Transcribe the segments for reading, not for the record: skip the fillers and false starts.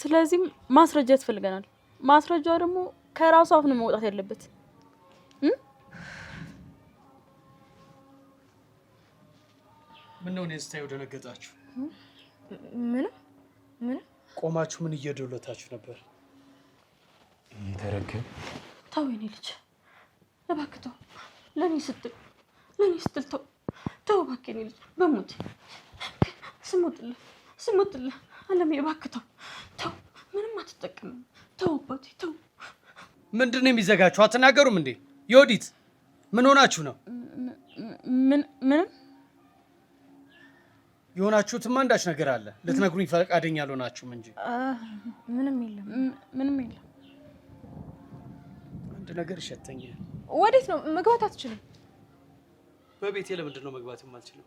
ስለዚህ ማስረጃ ያስፈልገናል ማስረጃው ደግሞ ከራሱ አፍ ነው መውጣት ያለበት ምን ነው ነስታዩ ደነገጣችሁ ምን ቆማችሁ ምን እየደለታችሁ ነበር ይተረከ ተው የኔ ልጅ እባክህ ተው ለኔ ስትል ተው እባክህ የኔ ልጅ በሞት ስሙትልህ አለሜ እባክህ ተው ምንም አትጠቀምም ተው አባቴ ተው ምንድነው የሚዘጋችሁ አትናገሩም እንዴ ዮዲት ምን ሆናችሁ ነው ምንም የሆናችሁትማ አንዳች ነገር አለ ልትነግሩኝ ፈቃደኛ አልሆናችሁም እንጂ ምንም የለም አንድ ነገር ይሸተኛል ወዴት ነው መግባት አትችልም በቤቴ ለምንድን ነው መግባት የማልችለው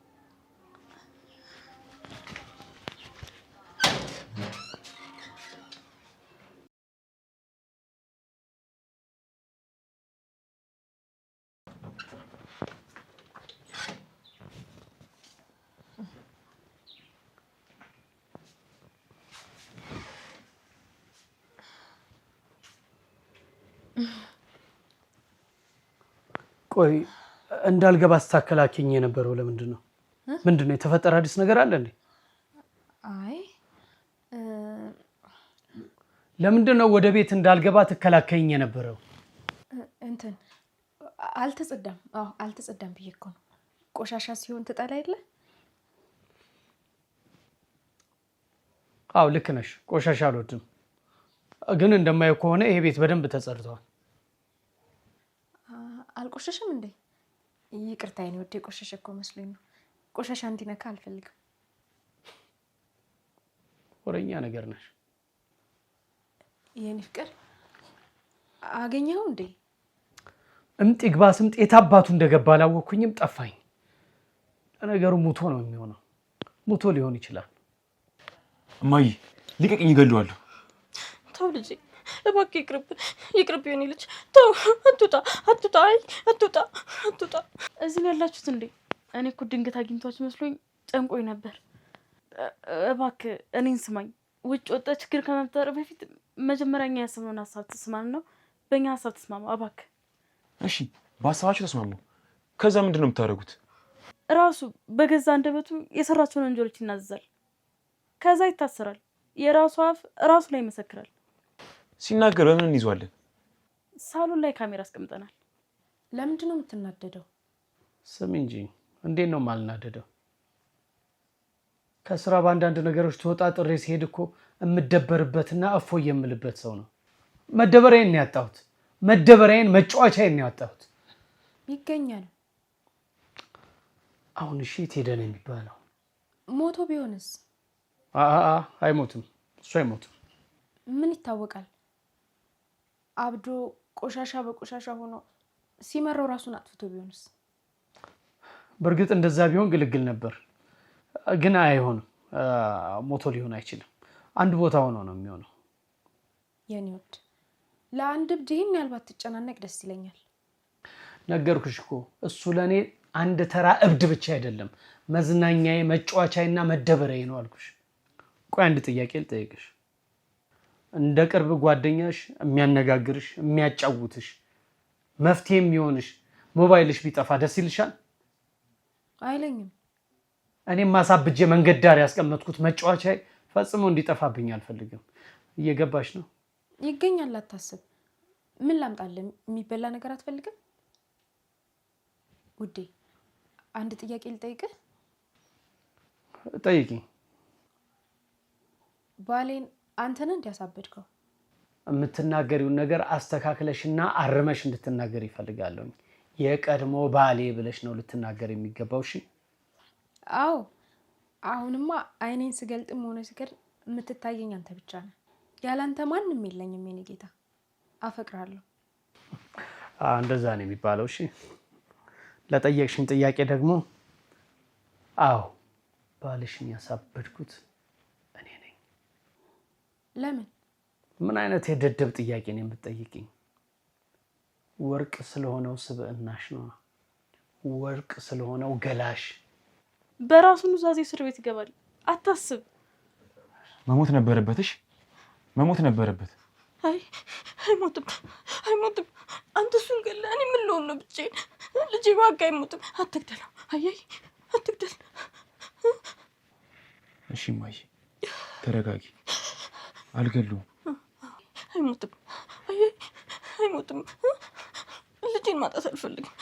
ቆይ እንዳልገባ አስተካከላከኝ የነበረው ለምንድን ነው ምንድነው የተፈጠረ አዲስ ነገር አለ እንዴ አይ ለምንድን ነው ወደ ቤት እንዳልገባ ተከላከኝ የነበረው እንትን አልተጸዳም ብዬ እኮ ነው ቆሻሻ ሲሆን ትጠላ አይደለ አው ልክ ነሽ ቆሻሻ አልወድም ግን እንደማየው ከሆነ ይሄ ቤት በደንብ ተጸድቷል አልቆሸሸም እንዴ ይቅርታ የኔ ወዴ ቆሸሸ እኮ መስሎኝ ነው ቆሻሻ እንዲነካ አልፈልግም ወረኛ ነገር ነሽ የኔ ፍቅር አገኘው እንዴ እምጥ ይግባ ስምጥ የታባቱ እንደገባ አላወኩኝም ጠፋኝ ነገሩ ሙቶ ነው የሚሆነው ሙቶ ሊሆን ይችላል እማዬ ሊቀቅኝ ይገለዋል ተው ልጅ እባክህ ይቅርብ የኔ ልጅ ተው አትውጣ እዚህ ነው ያላችሁት እንዴ እኔ እኮ ድንገት አግኝቷችሁ መስሎኝ ጨንቆኝ ነበር እባክህ እኔን ስማኝ ውጭ ወጣ ችግር ከመፍጠር በፊት መጀመሪያኛ ያሰብነውን ሐሳብ ተስማማ ነው በእኛ ሐሳብ ተስማማ እባክህ እሺ በሐሳባችሁ ተስማሙ ከዛ ምንድነው የምታደርጉት ራሱ በገዛ አንደበቱ የሰራቸውን ወንጀሎች ይናዘዛል ከዛ ይታሰራል የራሱ አፍ ራሱ ላይ ይመሰክራል ሲናገር በምን እንይዟለን ሳሎን ላይ ካሜራ አስቀምጠናል ለምንድን ነው የምትናደደው ስም እንጂ እንዴት ነው ማልናደደው ከስራ በአንዳንድ ነገሮች ተወጣጥሬ ሲሄድ እኮ እምደበርበትና እፎ የምልበት ሰው ነው መደበሪያን ነው ያጣሁት መደበሪያን መጫወቻዬን ነው ያጣሁት ይገኛል አሁን እሺ ትሄደን የሚባለው ሞቶ ቢሆንስ አይሞትም እሱ አይሞትም ምን ይታወቃል አብዶ ቆሻሻ በቆሻሻ ሆኖ ሲመረው ራሱን አጥፍቶ ቢሆንስ በርግጥ እንደዛ ቢሆን ግልግል ነበር ግን አይሆንም ሞቶ ሊሆን አይችልም አንድ ቦታ ሆኖ ነው የሚሆነው የኔ ወድ ለአንድ ብድ ይሄን ያልባት ተጨናነቅ ደስ ይለኛል ነገርኩሽ እኮ እሱ ለኔ አንድ ተራ እብድ ብቻ አይደለም መዝናኛዬ መጫወቻዬና መደበሪያዬ ነው አልኩሽ ቆይ አንድ ጥያቄ ልጠይቅሽ እንደ ቅርብ ጓደኛሽ የሚያነጋግርሽ የሚያጫውትሽ መፍትሄ የሚሆንሽ ሞባይልሽ ቢጠፋ ደስ ይልሻል አይለኝም እኔም ማሳብጄ መንገድ ዳር ያስቀመጥኩት መጫወቻዬ ፈጽሞ እንዲጠፋብኝ አልፈልግም እየገባሽ ነው ይገኛል አታስብ ምን ላምጣልህ የሚበላ ነገር አትፈልግም ውዴ አንድ ጥያቄ ልጠይቅህ ጠይቂኝ ባሌን አንተ ነህ እንዲያሳበድከው የምትናገሪውን ነገር አስተካክለሽና አርመሽ እንድትናገር ይፈልጋለሁ የቀድሞ ባሌ ብለሽ ነው ልትናገር የሚገባው እሺ አዎ አሁንማ አይኔን ስገልጥም ሆነ ስከር የምትታየኝ አንተ ብቻ ነህ ያላንተ ማንንም የለኝም የኔ ጌታ አፈቅራለሁ እንደዛ ነው የሚባለው እሺ ለጠየቅሽኝ ጥያቄ ደግሞ አዎ ባልሽን ያሳበድኩት እኔ ነኝ ለምን ምን አይነት የደደብ ጥያቄ ነው የምትጠይቂኝ ወርቅ ስለሆነው ስብዕናሽ ነው ወርቅ ስለሆነው ገላሽ በራሱ ኑዛዜ እስር ቤት ይገባል አታስብ መሞት ነበረበትሽ መሞት ነበረበት። አይሞትም። አንተ እሱን ገለህ እኔ ምን ልሆን ነው ብቻዬን? ልጄ እባክህ አይሞትም። አትግደለው። አየህ አትግደል። እሺ እማዬ ተረጋጊ። አልገለውም። አይሞትም። አየህ አይሞትም። ልጄን ማጣት አልፈልግም።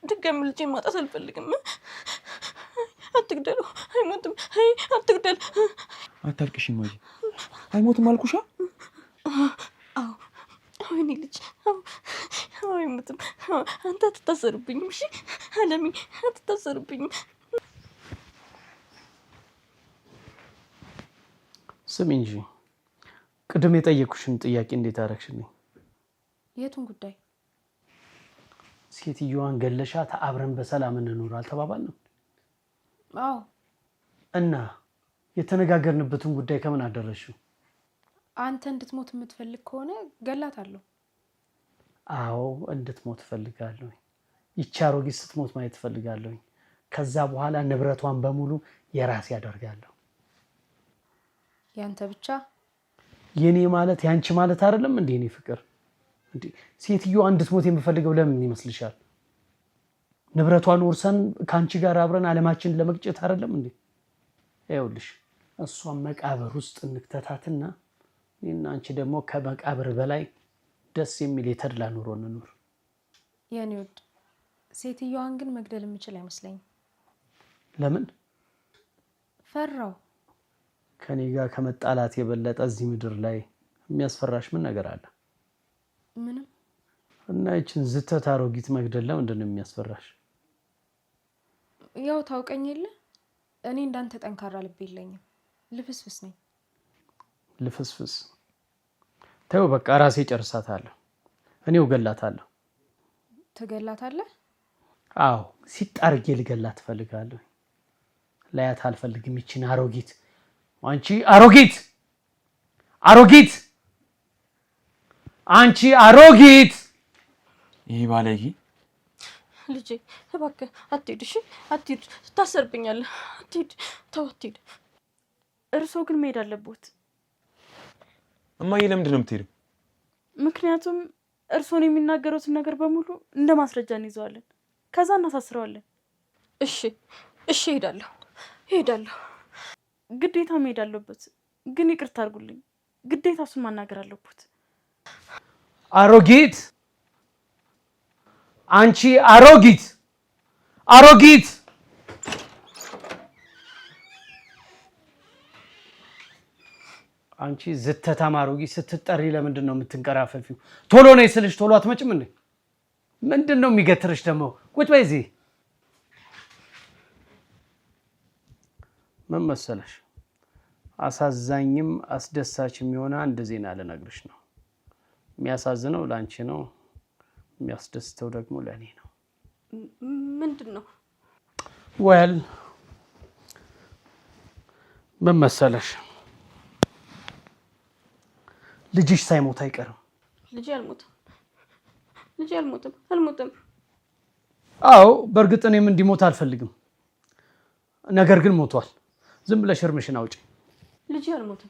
ድጋሚ ልጄን ማጣት አልፈልግም። አትግደለው። አይሞትም። አትግደል። አታልቅሽ እማዬ። አይሞትም አልኩሻ። ወይኔ ልጅ አይሞትም። አንተ አትታሰርብኝም። እሺ አለሚ አትታሰርብኝም። ስሚ እንጂ ቅድም የጠየኩሽን ጥያቄ እንዴት አደረግሽልኝ? የቱን ጉዳይ? ሴትዮዋን ገለሻት አብረን በሰላም እንኖር አልተባባልንም? አዎ። እና የተነጋገርንበትን ጉዳይ ከምን አደረሽው? አንተ እንድትሞት የምትፈልግ ከሆነ ገላታለሁ። አዎ እንድትሞት እፈልጋለሁ። ይቺ አሮጊት ስትሞት ማየት እፈልጋለሁ። ከዛ በኋላ ንብረቷን በሙሉ የራሴ ያደርጋለሁ። ያንተ ብቻ? የኔ ማለት ያንቺ ማለት አይደለም እንዴ? እኔ ፍቅር እንዴ ሴትዮዋ እንድትሞት የምፈልገው ለምን ይመስልሻል? ንብረቷን ወርሰን ካንቺ ጋር አብረን ዓለማችንን ለመቅጨት አይደለም እንዴ? ይኸውልሽ እሷን መቃብር ውስጥ እንክተታትና እኔና አንቺ ደግሞ ከመቃብር በላይ ደስ የሚል የተድላ ኑሮ እንኖር። የኔ ውድ ሴትዮዋን ግን መግደል የምችል አይመስለኝም። ለምን? ፈራው። ከኔ ጋር ከመጣላት የበለጠ እዚህ ምድር ላይ የሚያስፈራሽ ምን ነገር አለ? ምንም። እና ይችን ዝተት አሮጊት መግደል ለምንድን ነው የሚያስፈራሽ? ያው ታውቀኝ የለ እኔ እንዳንተ ጠንካራ ልብ የለኝም። ልፍስፍስ ነኝ። ልፍስፍስ? ተው በቃ ራሴ ጨርሳታለሁ። እኔው ገላታለሁ። ትገላታለህ? አዎ ሲጣርጌ ልገላት ፈልጋለሁ። ላያት አልፈልግም ይችን አሮጊት። አንቺ አሮጊት! አሮጊት! አንቺ አሮጊት! ይሄ ባለጌ! ልጄ እባክህ አትሂድ። እሺ አትሂድ። ታሰርብኛለህ። አትሂድ። ተው አትሂድ። እርሶ ግን መሄድ አለቦት። እማዬ ለምንድን ነው የምትሄደው? ምክንያቱም እርሶን የሚናገሩትን ነገር በሙሉ እንደ ማስረጃ እንይዘዋለን። ከዛ እናሳስረዋለን። እሺ እሄዳለሁ። ግዴታ መሄድ አለበት። ግን ይቅርታ አድርጉልኝ። ግዴታ እሱን ማናገር አለበት። አሮጊት! አንቺ አሮጊት! አሮጊት! አንቺ ዝተታም አሮጊት ስትጠሪ ለምንድን ነው የምትንቀራፈፊው? ቶሎ ነይ ስልሽ ቶሎ አትመጭም እንዴ? ምንድን ነው የሚገትርሽ ደግሞ? ቁጭ በይ እዚህ። ምን መሰለሽ አሳዛኝም አስደሳችም የሆነ አንድ ዜና ልነግርሽ ነው። የሚያሳዝነው ለአንቺ ነው፣ የሚያስደስተው ደግሞ ለእኔ ነው። ምንድን ነው? ወል ምን መሰለሽ ልጅሽ ሳይሞት አይቀርም። ልጅ አልሞትም። አዎ በእርግጥ እኔም እንዲሞት አልፈልግም። ነገር ግን ሞቷል። ዝም ብለሽ እርምሽን አውጪ። ልጅ አልሞትም።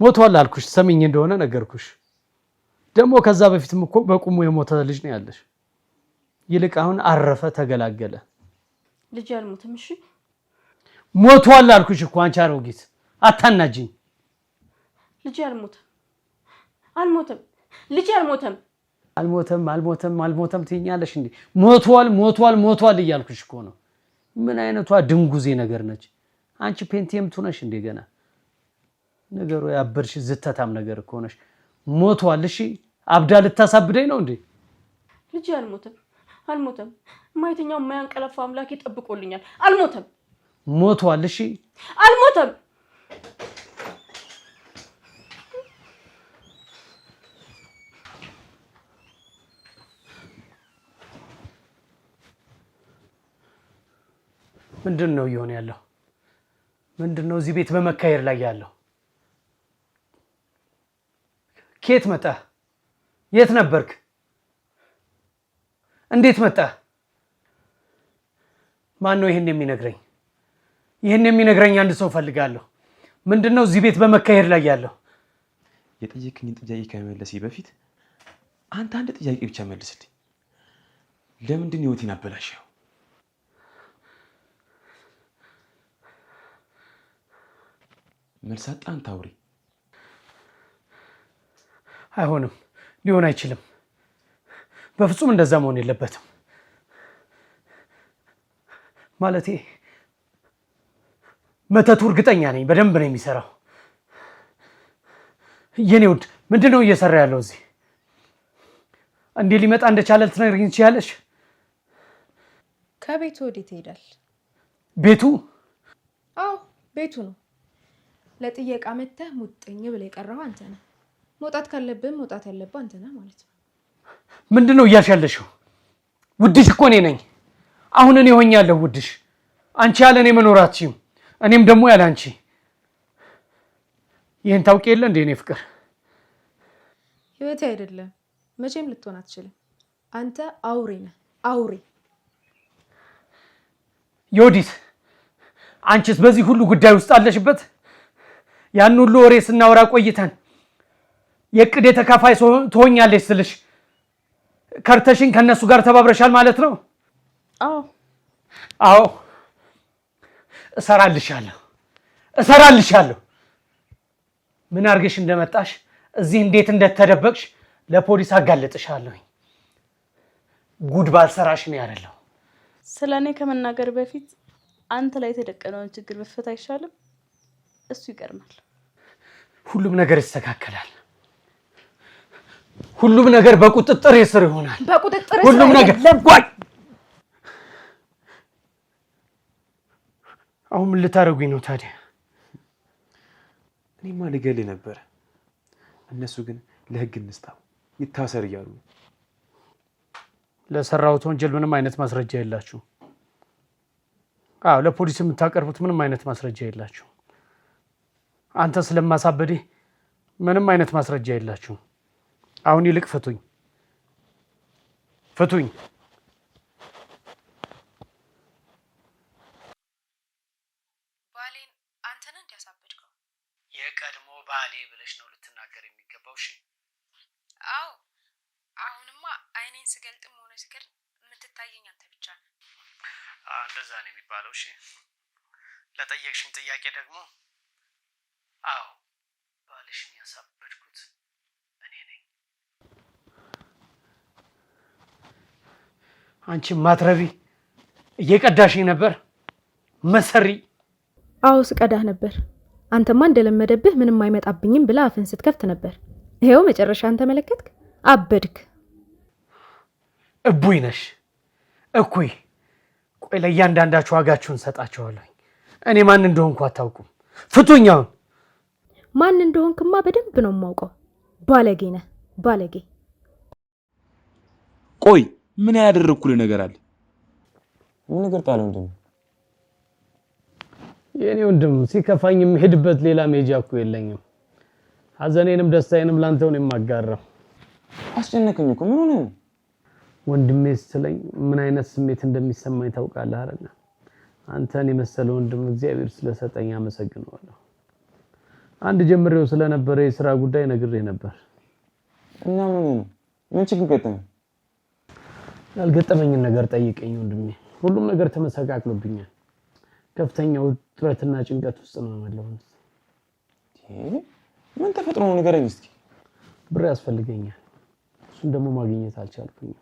ሞቷል አልኩሽ። ሰሚኝ እንደሆነ ነገርኩሽ። ደግሞ ከዛ በፊትም እኮ በቁሙ የሞተ ልጅ ነው ያለሽ። ይልቅ አሁን አረፈ፣ ተገላገለ። ልጅ አልሞትም። እሺ ሞቷል አልኩሽ እኮ አንቺ አሮጊት፣ አታናጂኝ። ልጅ አልሞተም። ልጅ አልሞተም ትይኛለሽ እንዴ? ሞቷል እያልኩሽ እኮ ነው። ምን አይነቷ ድንጉዜ ነገር ነች? አንቺ ፔንቲየም ትሆነሽ እንዴ ገና? ነገሩ ያበርሽ ዝተታም ነገር እኮ ነሽ። ሞቷል። እሺ አብዳ ልታሳብደኝ ነው እንዴ? ልጅ አልሞተም። ማይተኛው ማያንቀለፋ አምላክ ይጠብቆልኛል። አልሞተም። ሞቷል። እሺ አልሞተም። ምንድን ነው እየሆነ ያለው? ምንድን ነው እዚህ ቤት በመካሄድ ላይ ያለው? ከየት መጣህ? የት ነበርክ? እንዴት መጣህ? ማን ነው ይሄን የሚነግረኝ? ይሄን የሚነግረኝ አንድ ሰው ፈልጋለሁ። ምንድን ነው እዚህ ቤት በመካሄድ ላይ ያለው? የጠየቅኝን ጥያቄ ከመመለሴ በፊት አንተ አንድ ጥያቄ ብቻ መልስልኝ። ለምንድን ነው ህይወቴን አበላሸው? መልስ አጣ። አንተ አውሪ። አይሆንም፣ ሊሆን አይችልም። በፍጹም እንደዛ መሆን የለበትም። ማለቴ መተቱ እርግጠኛ ነኝ በደንብ ነው የሚሰራው። የኔ ውድ ምንድን ነው እየሰራ ያለው እዚህ? እንዴ ሊመጣ እንደቻለ ልትነግሪኝ ትችያለሽ? ከቤቱ ወዴት ይሄዳል? ቤቱ? አዎ ቤቱ ነው። ለጥየቃ መተህ ሙጥኝ ብለህ የቀረው አንተ ነህ። መውጣት ካለብህ መውጣት ያለብህ አንተ ነህ ማለት ነው። ምንድን ነው እያልሽ ያለሽው? ውድሽ እኮ እኔ ነኝ። አሁን እኔ ሆኛለሁ ውድሽ። አንቺ ያለ እኔ መኖር አትችይም፣ እኔም ደግሞ ያለ አንቺ። ይህን ታውቂ የለ እንዴ? እኔ ፍቅር ህይወቴ አይደለም፣ መቼም ልትሆን አትችልም። አንተ አውሬ ነህ፣ አውሬ። ዮዲት አንቺስ በዚህ ሁሉ ጉዳይ ውስጥ አለሽበት? ያን ሁሉ ወሬ ስናወራ ቆይተን የቅዴ ተካፋይ ትሆኛለሽ ስልሽ ከርተሽን ከነሱ ጋር ተባብረሻል ማለት ነው? አዎ እሰራልሻለሁ። ምን አርገሽ እንደመጣሽ እዚህ እንዴት እንደተደበቅሽ ለፖሊስ አጋለጥሻለሁ። ጉድ ባልሰራሽ ነው ያረለው። ስለኔ ከመናገር በፊት አንተ ላይ የተደቀነውን ችግር መፍታት አይሻልም? እሱ ይቀርማል። ሁሉም ነገር ይስተካከላል። ሁሉም ነገር በቁጥጥር ስር ይሆናል። በቁጥጥር ስር ሁሉም ነገር ለጓይ። አሁን ምን ልታረጉኝ ነው ታዲያ? እኔማ ልገልህ ነበር። እነሱ ግን ለህግ እንስጣው ይታሰር እያሉ። ለሰራሁት ወንጀል ምንም አይነት ማስረጃ የላችሁ። አዎ ለፖሊስ የምታቀርቡት ምንም አይነት ማስረጃ የላችሁ። አንተ ስለማሳበዴ ምንም አይነት ማስረጃ የላችሁ። አሁን ይልቅ ፍቱኝ። ባሌን አንተ ነህ እንዲያሳበድከው? የቀድሞ ባሌ ብለሽ ነው ልትናገር የሚገባው። እሺ አዎ አሁንማ አይኔን ስገልጥም ሆነ ስከድ የምትታየኝ አንተ ብቻ ነህ። እንደዛ ነው የሚባለው። እሺ ለጠየቅሽኝ ጥያቄ ደግሞ አዎ ባልሽን ያሳበድኩት እኔ ነኝ። አንቺ ማትረቢ እየቀዳሽኝ ነበር መሰሪ። አዎ ስቀዳህ ነበር። አንተማ እንደለመደብህ ምንም አይመጣብኝም ብላ አፍን ስትከፍት ነበር። ይሄው መጨረሻን ተመለከትክ፣ አበድክ። እቡይ ነሽ እኩይ። ቆይ ለእያንዳንዳችሁ ዋጋችሁን ሰጣችኋለሁ። እኔ ማን እንደሆንኩ አታውቁም። ፍቱኝ አሁን። ማን እንደሆንክማ በደንብ ነው የማውቀው። ባለጌ ነህ ባለጌ። ቆይ ምን ያደረኩልህ ነገር አለ? ምን ነገር ጣለው እንደም የኔ ወንድም ሲከፋኝ የምሄድበት ሌላ ሜጃ እኮ የለኝም። ሐዘኔንም ደስታዬንም ላንተው ነው የማጋራው። አስጨነቀኝ እኮ። ምን ሆነ ነው? ወንድሜ ስለኝ ምን አይነት ስሜት እንደሚሰማኝ ታውቃለህ አይደል? አንተን የመሰለ ወንድም እግዚአብሔር ስለሰጠኝ አመሰግናለሁ። አንድ ጀምሬው ስለነበረ የሥራ ጉዳይ ነግሬ ነበር። እና ምን ችግር ገጠመኝ? ያልገጠመኝን ነገር ጠይቀኝ ወንድሜ። ሁሉም ነገር ተመሰቃቅሎብኛል። ከፍተኛ ውጥረትና ጭንቀት ውስጥ ነው ያለሁት። ምን ተፈጥሮ ነው ንገረኝ እስኪ። ብር ያስፈልገኛል። እሱን ደግሞ ማግኘት አልቻልኩኝም።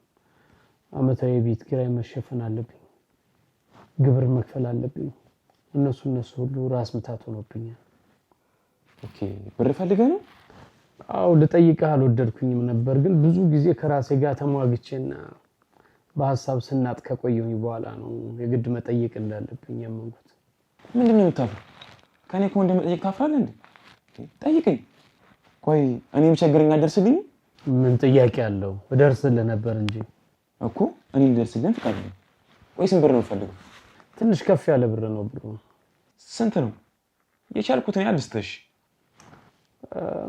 አመታዊ ቤት ኪራይ መሸፈን አለብኝ። ግብር መክፈል አለብኝ። እነሱ ሁሉ ራስ ምታት ሆኖብኛል። ኦኬ ብር ፈልገህ ነው? አው ልጠይቅህ አልወደድኩኝም ነበር፣ ግን ብዙ ጊዜ ከራሴ ጋር ተሟግቼና በሐሳብ ስናጥ ከቆየሁኝ በኋላ ነው የግድ መጠየቅ እንዳለብኝ ያመንኩት። ምንድነው የምታፍረው? ከኔ እኮ እንደመጠየቅ ታፍራለህ እንዴ? ጠይቀኝ። ቆይ እኔም ቸገረኝ አደርስልኝ። ምን ጥያቄ አለው? እደርስልህ ነበር እንጂ እኮ እኔ ልደርስልህ ፈቃደኛ። ቆይ ስንት ብር ነው የምትፈልገው? ትንሽ ከፍ ያለ ብር ነው። ብሩ ስንት ነው? የቻልኩት እኔ አልስተሽ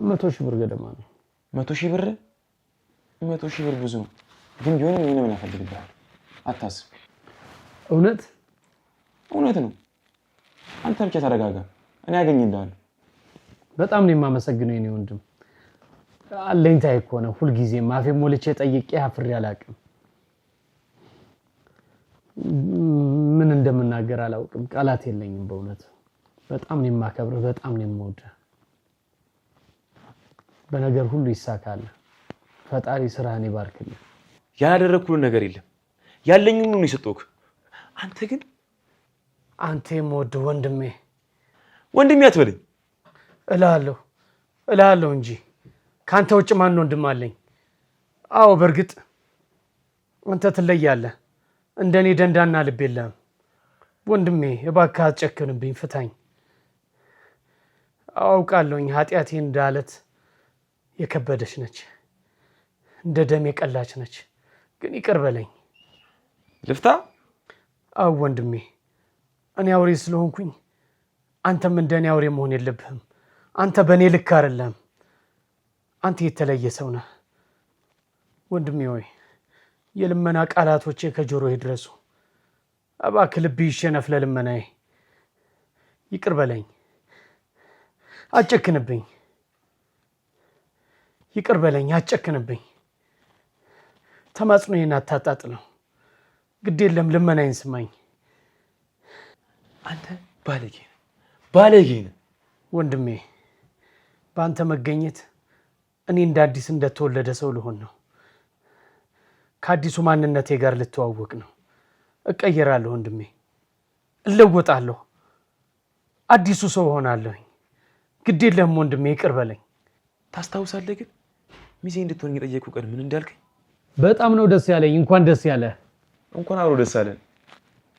100,000 ብር ገደማ ነው። 100,000 ብር? 100,000 ብር ብዙ ነው፣ ግን ቢሆንም እኔ ምን አፈልግብሃል? አታስብ። እውነት ነው። አንተ ብቻ ተረጋጋ፣ እኔ አገኝልሃለሁ። በጣም ነው የማመሰግነው የኔ ወንድም። አለኝታዬ እኮ ነው ሁልጊዜም አፌ ሞልቼ ጠይቄ አፍሬ አላውቅም። ምን እንደምናገር አላውቅም። ቃላት የለኝም በእውነት። በጣም ነው የማከብርህ፣ በጣም ነው የምወድህ። በነገር ሁሉ ይሳካል። ፈጣሪ ስራህን ይባርክልህ። ያላደረኩልን ነገር የለም። ያለኝን ሁሉ ነው የሰጠሁህ። አንተ ግን አንተ የምወድህ ወንድሜ አትበለኝ። እላለሁ እንጂ ካንተ ውጭ ማን ወንድም አለኝ? አዎ በርግጥ አንተ ትለያለህ። እንደኔ ደንዳና ልብ የለህም። ወንድሜ እባክህ አትጨክንብኝ፣ ፍታኝ። አውቃለሁኝ ኃጢአቴ እንዳለት የከበደች ነች፣ እንደ ደም የቀላች ነች። ግን ይቅር በለኝ። ልፍታ? አዎ ወንድሜ፣ እኔ አውሬ ስለሆንኩኝ አንተም እንደኔ አውሬ መሆን የለብህም። አንተ በእኔ ልክ አይደለም። አንተ የተለየ ሰው ነህ ወንድሜ። ሆይ የልመና ቃላቶቼ ከጆሮዬ ይድረሱ። እባክህ ልብህ ይሸነፍ ለልመናዬ። ይቅር በለኝ፣ አትጨክንብኝ። ይቅር በለኝ፣ አትጨክንብኝ። ተማጽኖዬን አታጣጥለው። ግድ የለም ልመናዬን ስማኝ። አንተ ባለጌ ነህ ወንድሜ። በአንተ መገኘት እኔ እንደ አዲስ እንደተወለደ ሰው ልሆን ነው። ከአዲሱ ማንነቴ ጋር ልተዋወቅ ነው። እቀየራለሁ ወንድሜ፣ እለወጣለሁ፣ አዲሱ ሰው ሆናለሁ። ግድ የለም ወንድሜ፣ ይቅር በለኝ። ታስታውሳለህ ግን ሚዜ እንድትሆን የጠየቁ ቀን ምን እንዳልከኝ? በጣም ነው ደስ ያለኝ። እንኳን ደስ ያለ። እንኳን አብሮ ደስ አለን።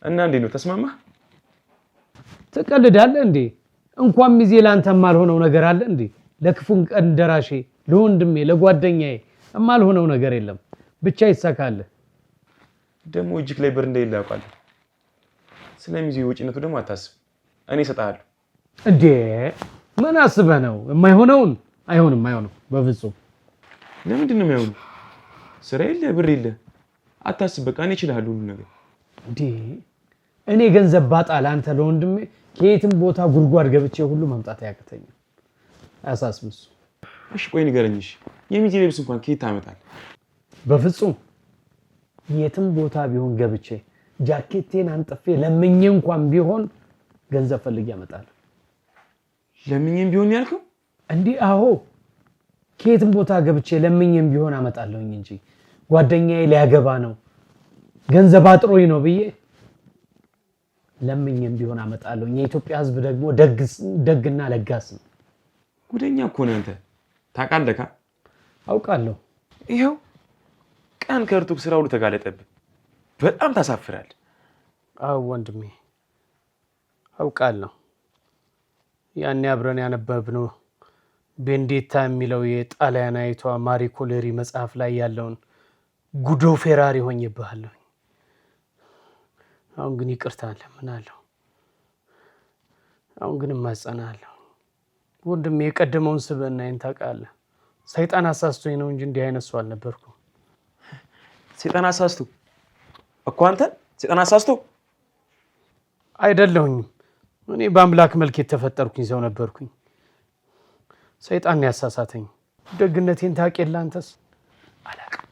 እና እንዴት ነው ተስማማ? ትቀልዳለህ እንዴ? እንኳን ሚዜ ላንተ የማልሆነው ነገር አለ እንዴ? ለክፉን ቀን ደራሼ ለወንድሜ ለጓደኛዬ የማልሆነው ነገር የለም። ብቻ ይሳካል። ደግሞ እጅክ ላይ ብር እንደሌለ ያውቃለሁ። ስለሚዜው ወጪነቱ ደግሞ አታስብ፣ እኔ እሰጥሃለሁ። እንዴ ምን አስበህ ነው? የማይሆነውን አይሆንም በፍጹም። ለምንድን ነው የማይሆነው? ስራ የለ ብር የለ፣ አታስብ፣ በቃ እኔ እችላለሁ ሁሉ ነገር። እንዴ እኔ ገንዘብ ባጣ ለአንተ ለወንድሜ ከየትም ቦታ ጉድጓድ ገብቼ ሁሉ መምጣት ያቅተኛል። አያሳስብም እሱ። እሺ ቆይ ንገረኝ፣ እሺ የሚዜ ልብስ እንኳን ከየት ታመጣለህ? በፍጹም የትም ቦታ ቢሆን ገብቼ ጃኬቴን አንጥፌ ለምኜ እንኳን ቢሆን ገንዘብ ፈልጌ አመጣለሁ። ለምኜም ቢሆን ያልከው? እንዴ አዎ፣ ከየትም ቦታ ገብቼ ለምኜም ቢሆን አመጣለሁኝ እንጂ ጓደኛዬ ሊያገባ ነው ገንዘብ አጥሮኝ ነው ብዬ ለምኜም ቢሆን አመጣለሁኝ። የኢትዮጵያ ሕዝብ ደግሞ ደግና ለጋስ ነው። ጉደኛ እኮ ነህ አንተ። ታውቃለህ? አውቃለሁ። ይኸው ቀን ከርቱክ ስራ ሁሉ ተጋለጠብህ። በጣም ታሳፍራለህ። አዎ ወንድሜ አውቃለሁ። ያኔ አብረን ያነበብነው ቤንዴታ የሚለው የጣሊያናዊቷ ማሪ ኮሌሪ መጽሐፍ ላይ ያለውን ጉዶ ፌራሪ ሆኜብሃለሁ። አሁን ግን ይቅርታ እለምናለሁ። አሁን ግን እማጸናለሁ ወንድሜ። የቀደመውን ስብዕናዬን ታውቃለህ። ሰይጣን አሳስቶኝ ነው እንጂ እንዲህ አይነት ሰው አልነበርኩም። ሰይጣን አሳስቶ እኮ አንተ ሰይጣን አሳስቶ አይደለሁኝም። እኔ በአምላክ መልክ የተፈጠርኩኝ ሰው ነበርኩኝ። ሰይጣን ያሳሳተኝ። ደግነቴን ታውቅ የለ አንተስ? አላውቅም።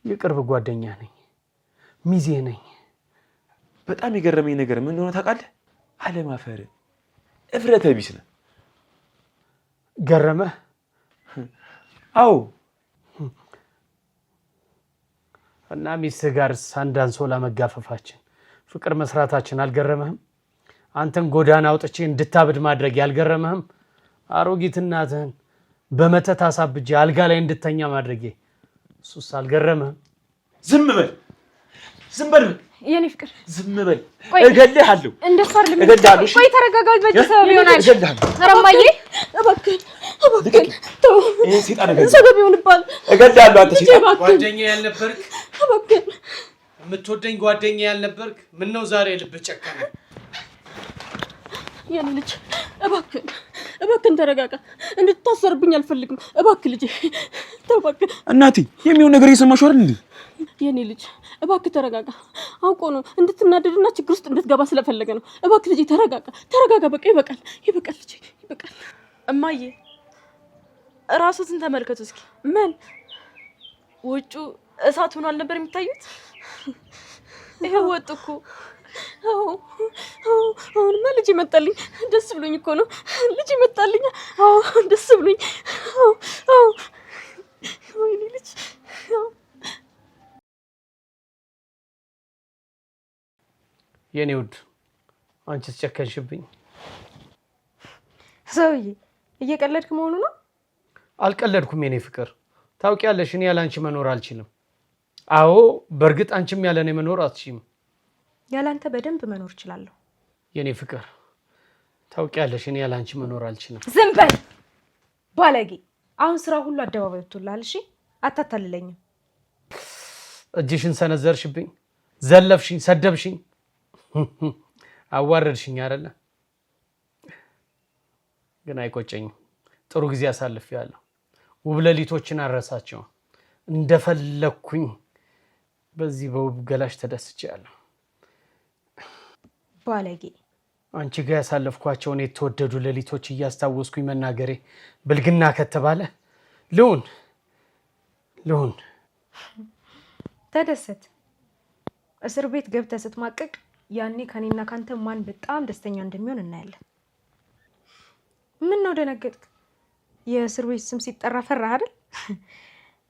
የቅርብ ጓደኛ ነኝ፣ ሚዜ ነኝ። በጣም የገረመኝ ነገር ምን እንደሆነ ታውቃለህ? አለማፈር፣ እፍረተ ቢስ ነህ። ገረመህ? አዎ። እና ሚስትህ ጋር አንድ አንሶላ መጋፈፋችን፣ ፍቅር መስራታችን አልገረመህም? አንተን ጎዳና አውጥቼ እንድታብድ ማድረግ ያልገረመህም? አሮጊት እናትህን በመተት አሳብጄ አልጋ ላይ እንድተኛ ማድረጌ እሱስ አልገረመህም? ዝም በል የኔ ፍቅር ዝም በል። እገልሃለሁ። እንደሱ አይደለም። እገልሃለሁ። ቆይ ተረጋጋ። በዚህ ሰበብ ይሆናል። ኧረ እማዬ እባክህን ተው። ይሄ ሰይጣን ነገር ሰበብ ይሆንባል። እገልሃለሁ። አንተ ሰይጣን ጓደኛ ያልነበርክ፣ እባክህን የምትወደኝ ጓደኛ ያልነበርክ፣ ምን ነው ዛሬ ልብ ጨከነ? የኔ ልጅ እባክህን ተረጋጋ። እንድታሰርብኝ አልፈልግም። እባክህ ልጄ ተው እባክህ። እናቴ የሚሆን ነገር እየሰማሽ አይደል እንዴ? የኔ ልጅ እባክህ ተረጋጋ። አውቆ ነው እንድትናደድና ችግር ውስጥ እንድትገባ ስለፈለገ ነው። እባክህ ልጄ ተረጋጋ። በቃ ይበቃል ልጄ ይበቃል። እማዬ፣ እማዬ፣ እባክህ ተረጋጋ። እባክህ ልጄ ተረጋጋ። ተረጋጋ። በቃ ይበቃል። እባክህ ልጄ ተረጋጋ። ተረጋጋ። በቃ ይበቃል። እባክህ ልጄ ተረጋጋ። ተረጋጋ። በቃ ይበቃል። እባክህ ልጄ ተረጋጋ። ተረጋጋ። በቃ ይበቃል። ራስዎትን ተመልከቱ እስኪ። ምን ውጩ እሳት ሆኖ አልነበር የሚታዩት? ይሄው ወጡ እኮ። አሁንማ ልጅ መጣልኝ። ደስ ብሎኝ እኮ ነው። ልጅ መጣልኝ። ደስ ብሎኝ። ወይኔ ልጅ። የኔ ውድ አንቺስ ጨከንሽብኝ። ሰውዬ እየቀለድክ መሆኑ ነው? አልቀለድኩም የኔ ፍቅር። ታውቂያለሽ እኔ ያለ አንቺ መኖር አልችልም። አዎ በእርግጥ አንቺም ያለ እኔ መኖር አትችይም። ያላንተ በደንብ መኖር እችላለሁ የኔ ፍቅር። ታውቂያለሽ እኔ ያለ አንቺ መኖር አልችልም። ዝም በል ባለጌ። አሁን ስራ ሁሉ አደባባይ ወጥቶልሃል። እሺ አታታልለኝም። እጅሽን ሰነዘርሽብኝ፣ ዘለፍሽኝ፣ ሰደብሽኝ፣ አዋረድሽኝ አይደለ? ግን አይቆጨኝም። ጥሩ ጊዜ አሳልፌያለሁ። ውብ ሌሊቶችን አረሳቸው። እንደፈለኩኝ በዚህ በውብ ገላሽ ተደስቻለሁ። ባለጌ። አንቺ ጋር ያሳለፍኳቸውን የተወደዱ ሌሊቶች እያስታወስኩኝ መናገሬ ብልግና ከተባለ ልሁን። ተደሰት። እስር ቤት ገብተህ ስትማቀቅ ያኔ ከኔና ካንተ ማን በጣም ደስተኛ እንደሚሆን እናያለን። ምን ነው ደነገጥክ? የእስር ቤት ስም ሲጠራ ፈራህ አይደል?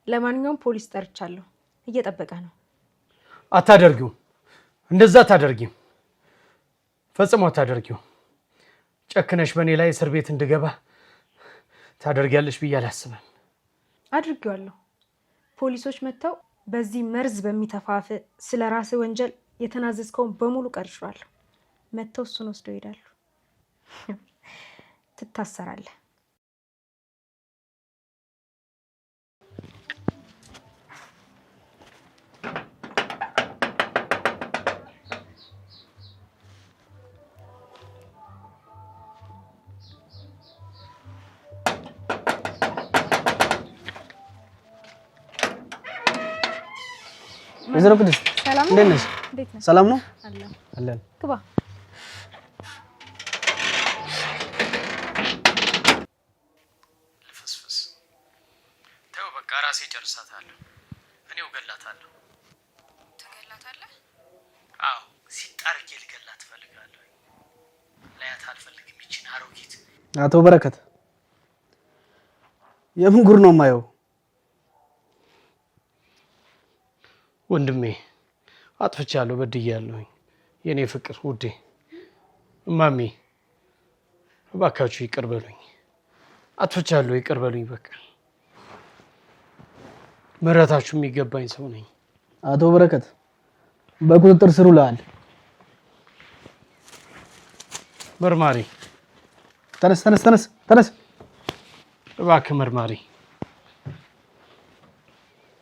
ለማንኛውም ፖሊስ ጠርቻለሁ፣ እየጠበቀ ነው። አታደርጊው፣ እንደዛ አታደርጊም፣ ፈጽሞ አታደርጊው። ጨክነሽ በእኔ ላይ እስር ቤት እንድገባ ታደርጊያለሽ ብዬ አላስብም። አድርጌዋለሁ። ፖሊሶች መጥተው በዚህ መርዝ በሚተፋፍ ስለ ራስ ወንጀል የተናዘዝከውን በሙሉ ቀርሻለሁ። መጥተው እሱን ወስደው ይሄዳሉ። ትታሰራለህ። ወይዘሮ ቅድስት እንዴት ነሽ? ሰላም ነው? አለን። ግባ። ልፍስፍስ ተው በቃ ራሴ ጨርሳታለሁ። እኔው ገላታለሁ። ትገላታለህ? አዎ ሲጣርጌ ልገላት እፈልጋለሁ። ላያት አልፈልግም ይቺን አሮጊት። አቶ በረከት የምን ጉር ነው የማየው? ወንድሜ አጥፍቻለሁ፣ በድያለሁ። የኔ ፍቅር ውዴ፣ እማሜ እባካችሁ ይቅር በሉኝ። አጥፍቻለሁ፣ ይቅር በሉኝ። በቃ ምህረታችሁ የሚገባኝ ሰው ነኝ። አቶ በረከት በቁጥጥር ስር ውለሃል። መርማሪ ተነስ። እባክህ መርማሪ